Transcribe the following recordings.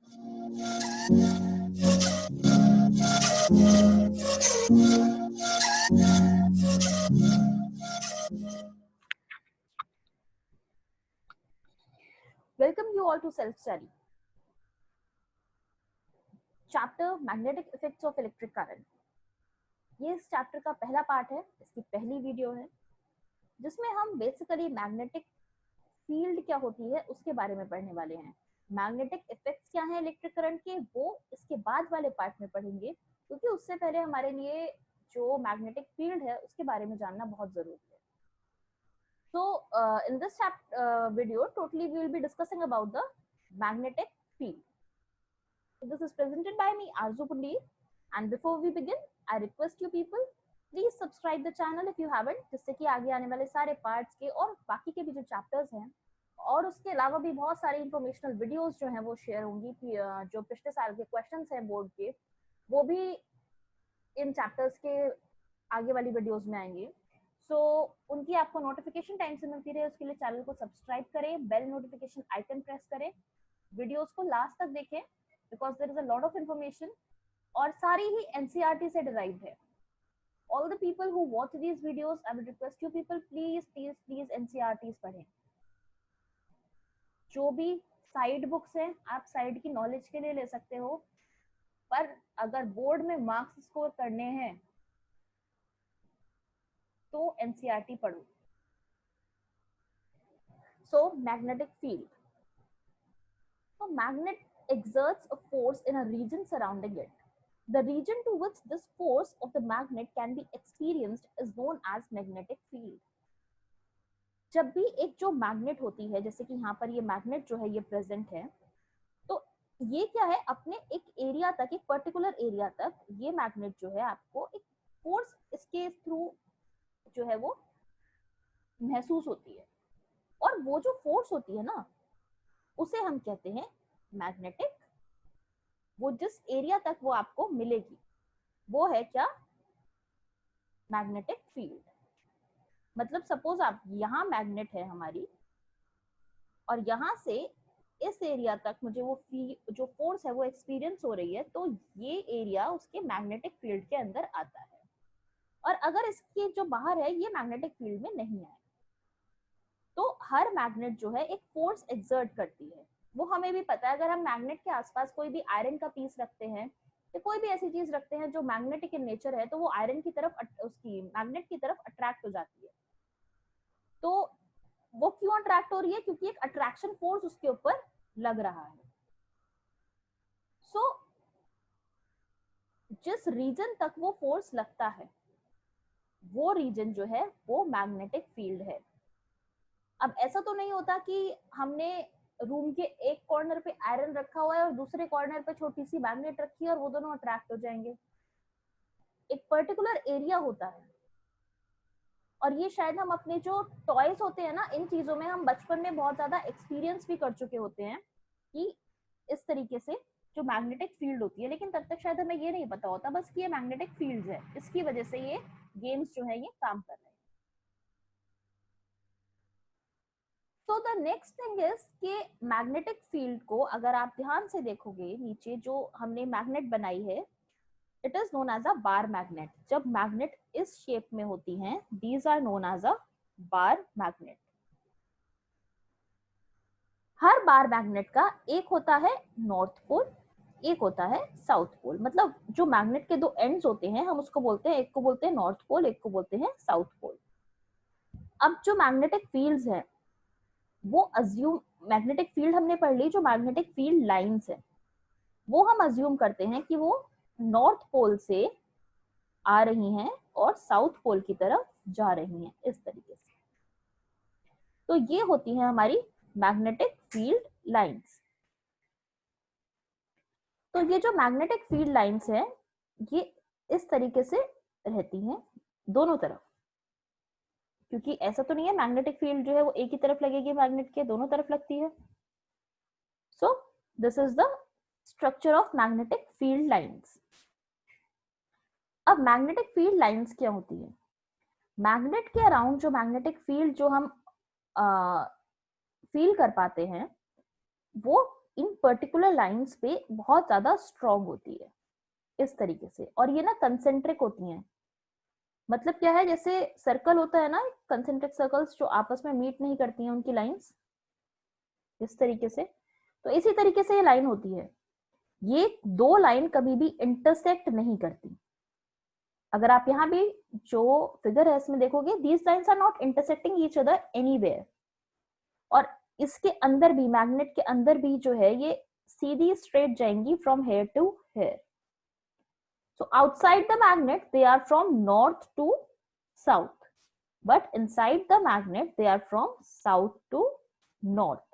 Welcome you all to self-study. Chapter Magnetic Effects of Electric Current. ये इस chapter का पहला पार्ट है, इसकी पहली वीडियो है, जिसमें हम बेसिकली मैग्नेटिक फील्ड क्या होती है उसके बारे में पढ़ने वाले हैं। मैग्नेटिक इफेक्ट्स क्या हैं इलेक्ट्रिक करंट के, वो इसके बाद वाले पार्ट में पढ़ेंगे, क्योंकि उससे पहले हमारे लिए जो मैग्नेटिक फील्ड है उसके बारे में जानना बहुत जरूरी है। So in this video, totally we will be discussing about the magnetic field. So this is presented by me, Arzu Pundeer. And before we begin, I request you people, please subscribe the channel if you haven't, जिससे कि आगे आने वाले सारे parts के और बाकी के भी जो चैप्टर्स हैं और उसके अलावा भी बहुत सारी इंफॉर्मेशनल वीडियोस जो हैं वो शेयर होंगी, जो पिछले साल के क्वेश्चंस हैं बोर्ड के, वो भी इन चैप्टर्स के आगे वाली वीडियोस में आएंगे। सो उनकी आपको नोटिफिकेशन टाइम से मिलती रहे, उसके लिए चैनल को सब्सक्राइब करें, बेल नोटिफिकेशन आइकन प्रेस करें, वीडियोस को लास्ट तक देखें, because there is a lot of information और सारी ही एनसीईआरटी से डिराइव्ड है। All the people who watch these videos, I would request you people, please please please NCERTs पढ़ें। जो भी साइड बुक्स हैं आप साइड की नॉलेज के लिए ले सकते हो, पर अगर बोर्ड में मार्क्स स्कोर करने हैं तो एनसीईआरटी पढ़ो। So magnetic field. So magnet exerts a force in a region surrounding it. The region to which this force of the magnet can be experienced is known as magnetic field. जब भी एक जो magnet होती है, जैसे कि यहाँ पर ये मैग्नेट जो है ये प्रेजेंट है, तो ये क्या है, अपने एक एरिया तक, एक पर्टिकुलर एरिया तक ये मैग्नेट जो है आपको एक फोर्स इसके थ्रू जो है वो महसूस होती है, और वो जो फोर्स होती है ना उसे हम कहते हैं मैग्नेटिक। वो जिस एरिया तक वो आपको मिलेगी वो है क्या, मैग्नेटिक फील्ड। मतलब सपोज आप यहाँ मैग्नेट है हमारी और यहाँ से इस एरिया तक मुझे वो जो फोर्स है वो एक्सपीरियंस हो रही है, तो ये एरिया उसके मैग्नेटिक फील्ड के अंदर आता है। और अगर इसके जो बाहर है ये मैग्नेटिक फील्ड में नहीं आए, तो हर मैग्नेट जो है एक फोर्स एक्सर्ट करती है। वो हमें भी पता है, अगर हम मैग्नेट के आसपास कोई भी आयरन का पीस रखते हैं या कोई भी ऐसी चीज रखते हैं जो मैग्नेटिक इन नेचर है, तो वो आयरन की तरफ, उसकी मैग्नेट की तरफ अट्रैक्ट हो जाती है। तो वो क्यों अट्रैक्ट हो रही है, क्योंकि एक अट्रैक्शन फोर्स उसके ऊपर लग रहा है। सो जिस रीजन तक वो फोर्स लगता है वो रीजन जो है वो मैग्नेटिक फील्ड है। अब ऐसा तो नहीं होता कि हमने रूम के एक कॉर्नर पे आयरन रखा हुआ है और दूसरे कॉर्नर पे छोटी सी मैग्नेट रखी है और वो दोनों अट्रैक्ट हो जाएंगे। एक पर्टिकुलर एरिया होता है, और ये शायद हम अपने जो टॉयज होते हैं ना, इन चीजों में हम बचपन में बहुत ज्यादा एक्सपीरियंस भी कर चुके होते हैं कि इस तरीके से जो मैग्नेटिक फील्ड होती है, लेकिन तब तक शायद हमें ये नहीं पता होता बस कि ये मैग्नेटिक फील्ड है, इसकी वजह से ये गेम्स जो है ये काम कर रहे हैं। तो द नेक्स्ट थिंग इज कि मैग्नेटिक फील्ड को अगर आप ध्यान से देखोगे, नीचे जो हमने मैग्नेट बनाई है, it is known as a bar magnet. जब मैग्नेट इस शेप में होती हैं, these are known as a bar magnet. हर बार मैग्नेट का एक होता है नॉर्थ पोल, एक होता है साउथ पोल। मतलब जो मैग्नेट के दो एंड्स होते हैं हम उसको बोलते हैं, एक को बोलते हैं नॉर्थ पोल, एक को बोलते हैं साउथ पोल। अब जो मैग्नेटिक फील्ड्स हैं वो अज्यूम, मैग्नेटिक फील्ड हमने पढ़ ली, जो मैग्नेटिक फील्ड लाइंस है वो हम अज्यूम करते हैं कि वो नॉर्थ पोल से आ रही हैं और साउथ पोल की तरफ जा रही हैं, इस तरीके से। तो ये होती है हमारी मैग्नेटिक फील्ड लाइंस। तो ये जो मैग्नेटिक फील्ड लाइंस है ये इस तरीके से रहती हैं दोनों तरफ, क्योंकि ऐसा तो नहीं है मैग्नेटिक फील्ड जो है वो एक ही तरफ लगेगी, मैग्नेट के दोनों तरफ लगती है। सो this is the structure of magnetic field lines. अब मैग्नेटिक फील्ड लाइंस क्या होती है, मैग्नेट के अराउंड जो मैग्नेटिक फील्ड जो हम फील कर पाते हैं वो इन पर्टिकुलर लाइंस पे बहुत ज्यादा स्ट्रॉन्ग होती है इस तरीके से, और ये ना कंसेंट्रिक होती हैं। मतलब क्या है, जैसे सर्कल होता है ना, कंसेंट्रिक सर्कल्स जो आपस में मीट नहीं करती हैं उनकी लाइंस इस तरीके से, तो इसी तरीके से ये लाइन होती है। ये दो लाइन कभी भी इंटरसेक्ट नहीं करती। अगर आप यहाँ भी जो फिगर है इसमें देखोगे, these lines are not intersecting each other anywhere. और इसके अंदर भी, मैग्नेट के अंदर भी जो है ये सीधी स्ट्रेट जाएंगी from here to here. So outside the magnet they are from north to south, but inside the magnet they are from south to north.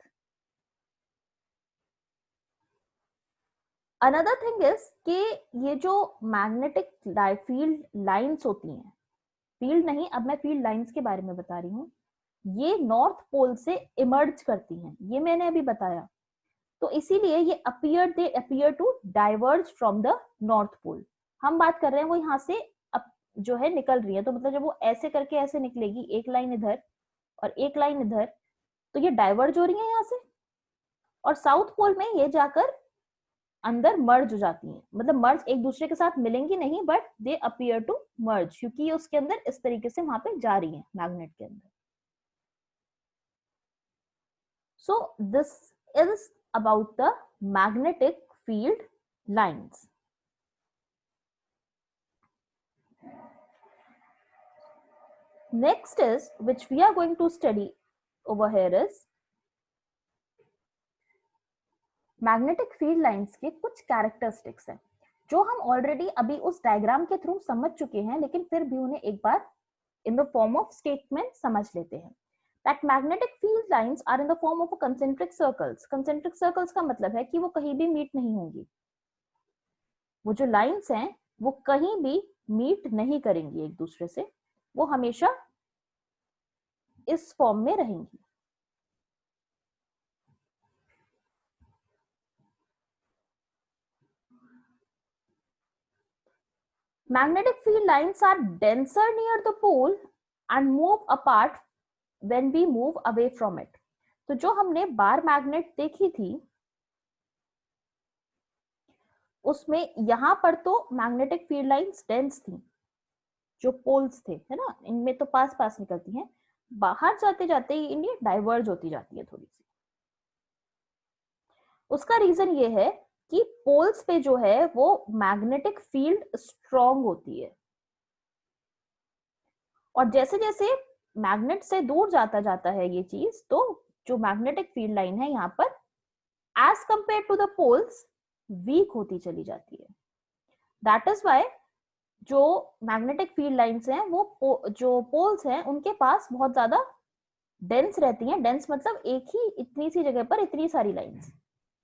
Another thing is कि ये जो मैग्नेटिक फील्ड लाइंस होती हैं, field नहीं, अब मैं field lines के बारे में बता रही हूँ, ये नॉर्थ पोल से इमर्ज करती हैं, ये मैंने अभी बताया। तो इसीलिए ये they appear to diverge from the north pole. हम बात कर रहे हैं वो यहाँ से जो है निकल रही है, तो मतलब जब वो ऐसे करके ऐसे निकलेगी, एक लाइन इधर और एक लाइन इधर, तो ये डाइवर्ज हो रही है यहाँ से, और साउथ पोल में ये जाकर अंदर मर्ज हो जाती हैं। मतलब मर्ज एक दूसरे के साथ मिलेंगी नहीं, but they appear to merge, क्योंकि ये उसके अंदर इस तरीके से वहां पे जा रही है मैग्नेट के अंदर। सो this is about the magnetic field lines. Next is, which we are going to study over here, is magnetic field lines के कुछ कैरेक्टरिस्टिक्स हैं जो हम ऑलरेडी अभी उस डायग्राम के थ्रू समझ चुके हैं, लेकिन फिर भी उन्हें एक बार in the form of statement समझ लेते हैं। That magnetic field lines are in the form of a concentric circles. Concentric circles का मतलब है कि वो कहीं भी मीट नहीं होंगी। वो जो लाइंस हैं वो कहीं भी मीट नहीं करेंगी एक दूसरे से, वो हमेशा इस फॉर्म में रहेंगी। Magnetic field lines are denser near the pole and move apart when we move away from it. तो जो हमने बार मैग्नेट देखी थी उसमें यहां पर तो मैग्नेटिक फील्ड लाइंस डेंस थी, जो पोल्स थे, है ना, इनमें तो पास पास निकलती हैं, बाहर जाते जाते ही इनमें डाइवर्ज होती जाती है थोड़ी सी। उसका रीजन ये है कि पोल्स पे जो है वो मैग्नेटिक फील्ड स्ट्रॉन्ग होती है, और जैसे जैसे मैग्नेट से दूर जाता जाता है ये चीज, तो जो मैग्नेटिक फील्ड लाइन है यहाँ पर as compare to the poles weak होती चली जाती है। दैट इज वाई जो मैग्नेटिक फील्ड लाइंस हैं वो जो पोल्स हैं उनके पास बहुत ज्यादा डेंस रहती हैं। डेंस मतलब एक ही इतनी सी जगह पर इतनी सारी लाइंस,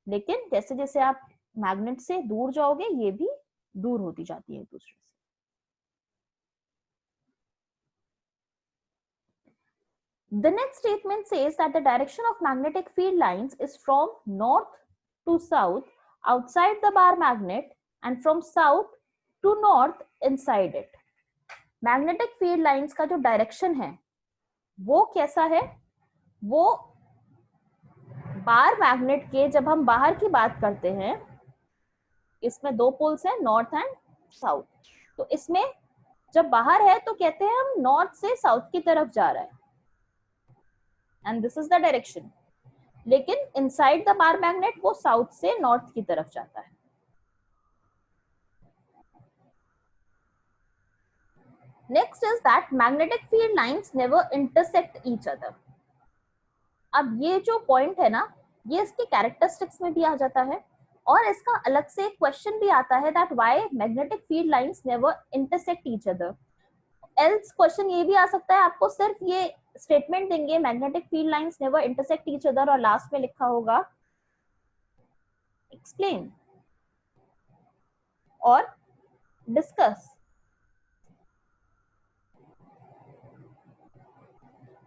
लेकिन जैसे जैसे आप मैग्नेट से दूर जाओगे ये भी दूर होती जाती है एक दूसरे से। The next statement says that the direction of magnetic field lines is from north to south outside the bar magnet and from south to north inside it. Magnetic field lines का जो डायरेक्शन है वो कैसा है, वो bar magnet के, जब हम बाहर की बात करते हैं, इसमें दो पोल्स हैं नॉर्थ एंड साउथ, तो इसमें जब बाहर है तो कहते हैं हम नॉर्थ से साउथ की तरफ जा रहा है, and this is the direction. लेकिन इनसाइड द बार मैग्नेट वो साउथ से नॉर्थ की तरफ जाता है। Next is that magnetic field lines never intersect each other. अब ये जो पॉइंट है ना, ये इसके कैरेक्टरिस्टिक्स में भी आ जाता है, और इसका अलग से क्वेश्चन भी आता है that why magnetic field lines never intersect each other. Else question ये भी आ सकता है, आपको सिर्फ ये स्टेटमेंट देंगे magnetic field lines never intersect each other, और लास्ट में लिखा होगा एक्सप्लेन और डिस्कस,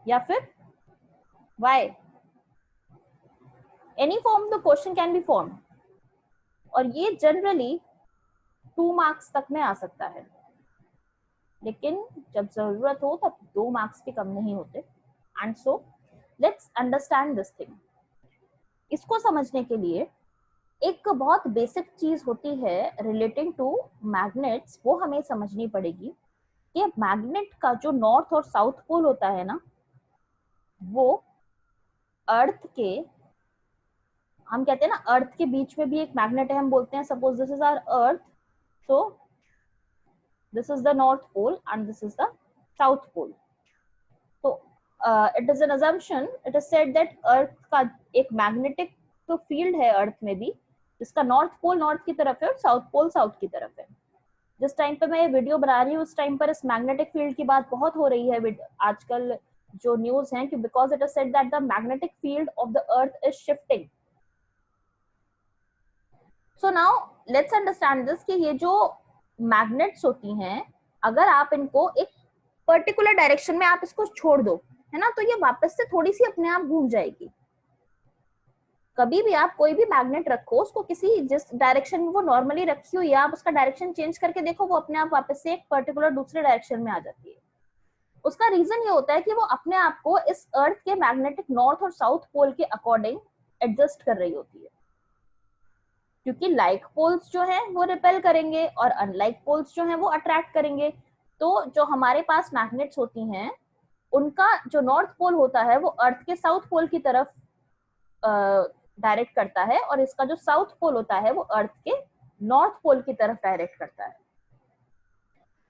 या फिर why. Any form the question can be form, और ये जनरली 2 मार्क्स तक में आ सकता है, लेकिन जब जरूरत हो तब 2 मार्क्स भी कम नहीं होते। And so let's understand this thing. इसको समझने के लिए एक बहुत बेसिक चीज होती है रिलेटिंग टू मैग्नेट्स, वो हमें समझनी पड़ेगी कि मैग्नेट का जो नॉर्थ और साउथ पोल होता है ना, वो अर्थ के, हम कहते हैं ना अर्थ के बीच में भी एक मैग्नेट है, हम बोलते हैं suppose this is our earth, so this is the north pole and this is the south pole. तो it is an assumption, it is said that earth का एक मैग्नेटिक तो फील्ड है अर्थ में भी, जिसका नॉर्थ पोल नॉर्थ की तरफ है और साउथ पोल साउथ की तरफ है। जिस टाइम पे मैं ये वीडियो बना रही हूँ उस टाइम पर इस मैग्नेटिक फील्ड की बात बहुत हो रही है आजकल जो न्यूज है, कि because it is said that the magnetic field of the earth is shifting. So now let's understand this कि ये जो मैग्नेट्स होती हैं, अगर आप इनको एक पर्टिकुलर डायरेक्शन में आप इसको छोड़ दो, है ना, तो ये वापस से थोड़ी सी अपने आप घूम जाएगी। कभी भी आप कोई भी मैग्नेट रखो, उसको किसी जिस डायरेक्शन में वो नॉर्मली रखी हुई है, आप उसका डायरेक्शन चेंज करके देखो, वो अपने आप वापस से एक पर्टिकुलर दूसरे डायरेक्शन में आ जाती है। उसका रीजन ये होता है कि वो अपने आप को इस अर्थ के मैग्नेटिक नॉर्थ और साउथ पोल के अकॉर्डिंग एडजस्ट कर रही होती है, क्योंकि लाइक पोल्स जो है वो रिपेल करेंगे और अनलाइक पोल्स जो है वो अट्रैक्ट करेंगे। तो जो हमारे पास मैग्नेट्स होती हैं, उनका जो नॉर्थ पोल होता है वो अर्थ के साउथ पोल की तरफ डायरेक्ट करता है, और इसका जो साउथ पोल होता है वो अर्थ के नॉर्थ पोल की तरफ डायरेक्ट करता है।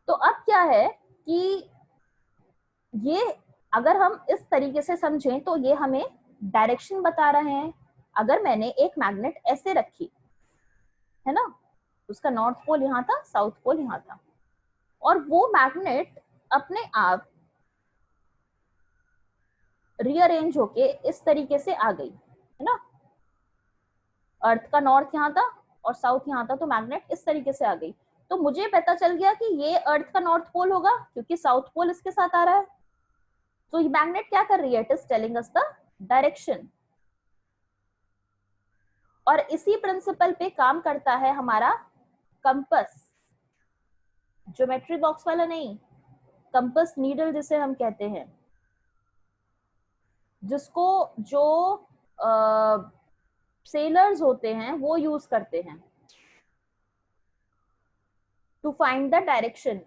तो अब क्या है कि ये अगर हम इस तरीके से समझें तो ये हमें डायरेक्शन बता रहे हैं। अगर मैंने एक मैग्नेट ऐसे रखी है ना, उसका नॉर्थ पोल यहाँ था, साउथ पोल यहाँ था, और वो मैग्नेट अपने आप रीअरेंज होके इस तरीके से आ गई, है ना, अर्थ का नॉर्थ यहाँ था और साउथ यहाँ था, तो मैग्नेट इस तरीके से आ गई। तो मुझे पता चल गया कि ये अर्थ का नॉर्थ पोल होगा क्योंकि साउथ पोल इसके साथ आ रहा है। तो ये मैग्नेट क्या कर रही है, it is telling us the direction. और इसी प्रिंसिपल पे काम करता है हमारा कंपस, ज्योमेट्री बॉक्स वाला नहीं, कंपस नीडल जिसे हम कहते हैं, जिसको जो सेलर्स होते हैं वो यूज करते हैं टू फाइंड द डायरेक्शन।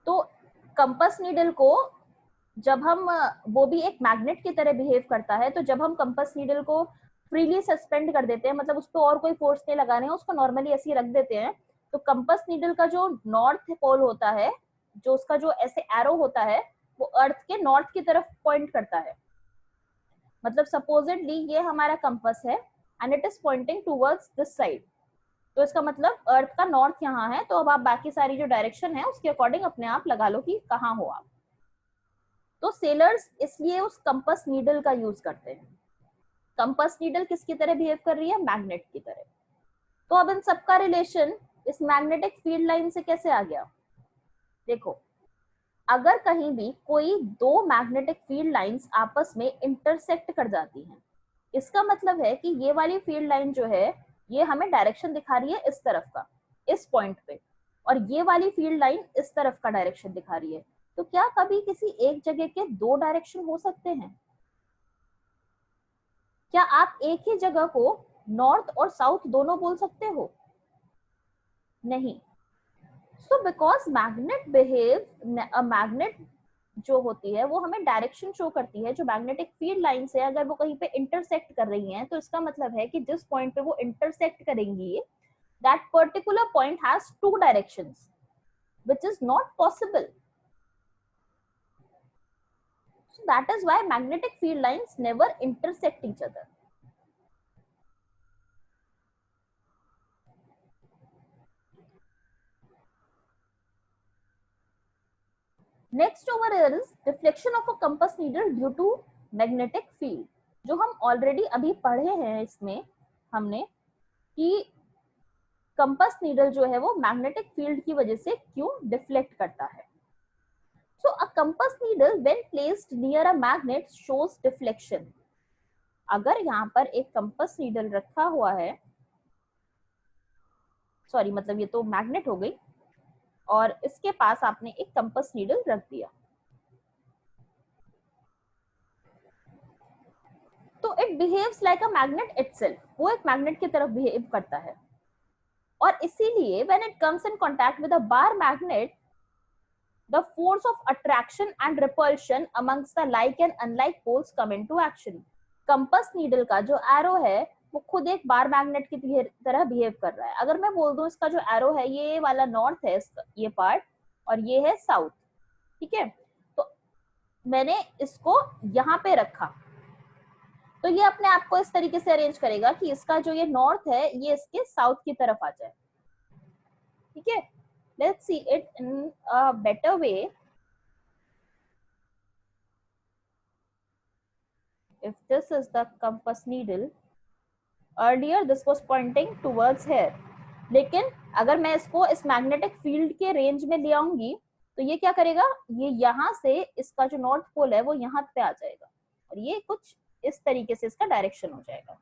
तो कंपस नीडल को जब हम, वो भी एक मैग्नेट की तरह बिहेव करता है, तो जब हम कंपस नीडल को फ्रीली सस्पेंड कर देते हैं, मतलब उस पर और कोई फोर्स नहीं लगा रहे हैं, उसको नॉर्मली ऐसे ही रख देते हैं, तो कंपस नीडल का जो नॉर्थ पोल होता है, जो उसका जो ऐसे एरो होता है, वो अर्थ के नॉर्थ की तरफ पॉइंट करता है। मतलब सपोजिटली ये हमारा कंपस है and it is pointing towards this side, तो इसका मतलब अर्थ का नॉर्थ यहाँ है। तो अब आप बाकी सारी जो डायरेक्शन है उसके अकॉर्डिंग अपने आप लगा लो कि कहाँ हो आप। तो सेलर्स इसलिए उस कंपस नीडल का यूज करते हैं। कंपस नीडल किसकी तरह बिहेव कर रही है, मैग्नेट की तरह। तो अब इन सबका रिलेशन इस मैग्नेटिक फील्ड लाइन से कैसे आ गया, देखो, अगर कहीं भी कोई दो मैग्नेटिक फील्ड लाइंस आपस में इंटरसेक्ट कर जाती हैं, इसका मतलब है कि ये वाली फील्ड लाइन जो है ये हमें डायरेक्शन दिखा रही है इस तरफ का, इस पॉइंट पे, और ये वाली फील्ड लाइन इस तरफ का डायरेक्शन दिखा रही है। तो क्या कभी किसी एक जगह के दो डायरेक्शन हो सकते हैं? क्या आप एक ही जगह को नॉर्थ और साउथ दोनों बोल सकते हो? नहीं। So because magnet behave, magnet जो होती है वो हमें डायरेक्शन शो करती है। जो मैग्नेटिक फील्ड लाइन से अगर वो कहीं पे इंटरसेक्ट कर रही हैं, तो इसका मतलब है कि जिस पॉइंट पे वो इंटरसेक्ट करेंगी, that particular point has two directions, which is not possible. So that is why magnetic field lines never intersect each other. Next over here is deflection of a compass needle due to magnetic field. जो हम already अभी पढ़े हैं इसमें हमने कि compass needle जो है वो मैग्नेटिक फील्ड की वजह से क्यों डिफ्लेक्ट करता है। So a compass needle when placed near a magnet shows deflection. अगर यहाँ पर एक कंपस नीडल रखा हुआ है, सॉरी मतलब ये तो मैग्नेट हो गई, और इसके पास आपने एक कंपस नीडल रख दिया, तो So it behaves like a magnet itself. वो एक मैग्नेट की तरफ बिहेव करता है और इसीलिए when it comes in contact with a bar magnet, the force of attraction and repulsion amongst the like and unlike poles come into action. Compass needle का जो एरो है वो खुद एक बार मैग्नेट की तरह बिहेव कर रहा है. अगर मैं बोल दूं इसका जो एरो है ये वाला नॉर्थ है, ये पार्ट, और ये है साउथ, ठीक है, तो मैंने इसको यहाँ पे रखा तो ये अपने आप को इस तरीके से अरेंज करेगा कि इसका जो ये नॉर्थ है ये इसके साउथ की तरफ आ जाए. ठीक है, let's see it in a better way. If this is the compass needle, earlier this was pointing towards here, लेकिन अगर मैं इसको इस मैग्नेटिक फील्ड के रेंज में ले आऊंगी तो ये क्या करेगा, ये यहाँ से इसका जो नॉर्थ पोल है वो यहाँ पे आ जाएगा और ये कुछ इस तरीके से इसका डायरेक्शन हो जाएगा.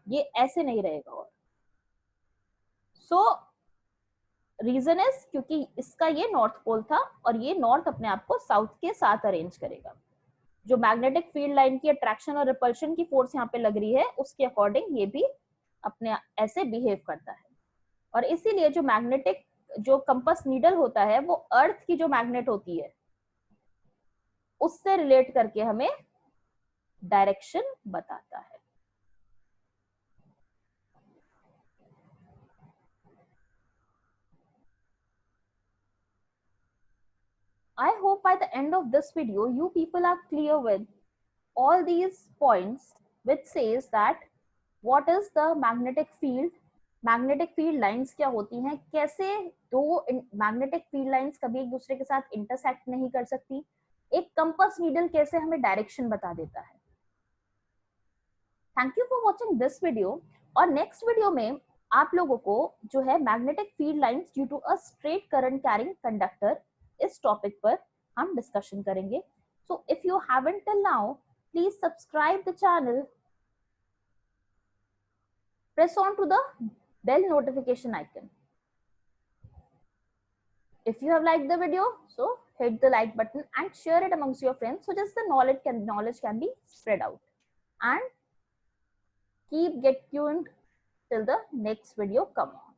ये ऐसे नहीं रहेगा. और सो रीजन इज क्योंकि इसका ये नॉर्थ पोल था और ये नॉर्थ अपने आप को साउथ के साथ अरेंज करेगा. जो मैग्नेटिक फील्ड लाइन की अट्रैक्शन और रिपल्शन की फोर्स यहाँ पे लग रही है उसके अकॉर्डिंग ये भी अपने ऐसे बिहेव करता है. और इसीलिए जो मैग्नेटिक जो कंपास नीडल होता है वो अर्थ की जो मैग्नेट होती है उससे रिलेट करके हमें डायरेक्शन बताता है. I hope by the end of this video you people are clear with all these points which says that what is the magnetic field, magnetic field lines क्या होती हैं, कैसे दो मैग्नेटिक फील्ड लाइंस कभी एक दूसरे के साथ इंटरसेक्ट नहीं कर सकती, एक कंपास नीडल कैसे हमें डायरेक्शन बता देता है. Thank you for watching this video. और नेक्स्ट वीडियो में आप लोगों को जो है magnetic field lines due to a straight current carrying conductor इस टॉपिक पर हम डिस्कशन करेंगे. So if you haven't till now please subscribe the channel, press on to the bell notification icon. If you have liked the video, so hit the like button and share it amongst your friends so just the knowledge can be spread out. And get tuned till the next video come on.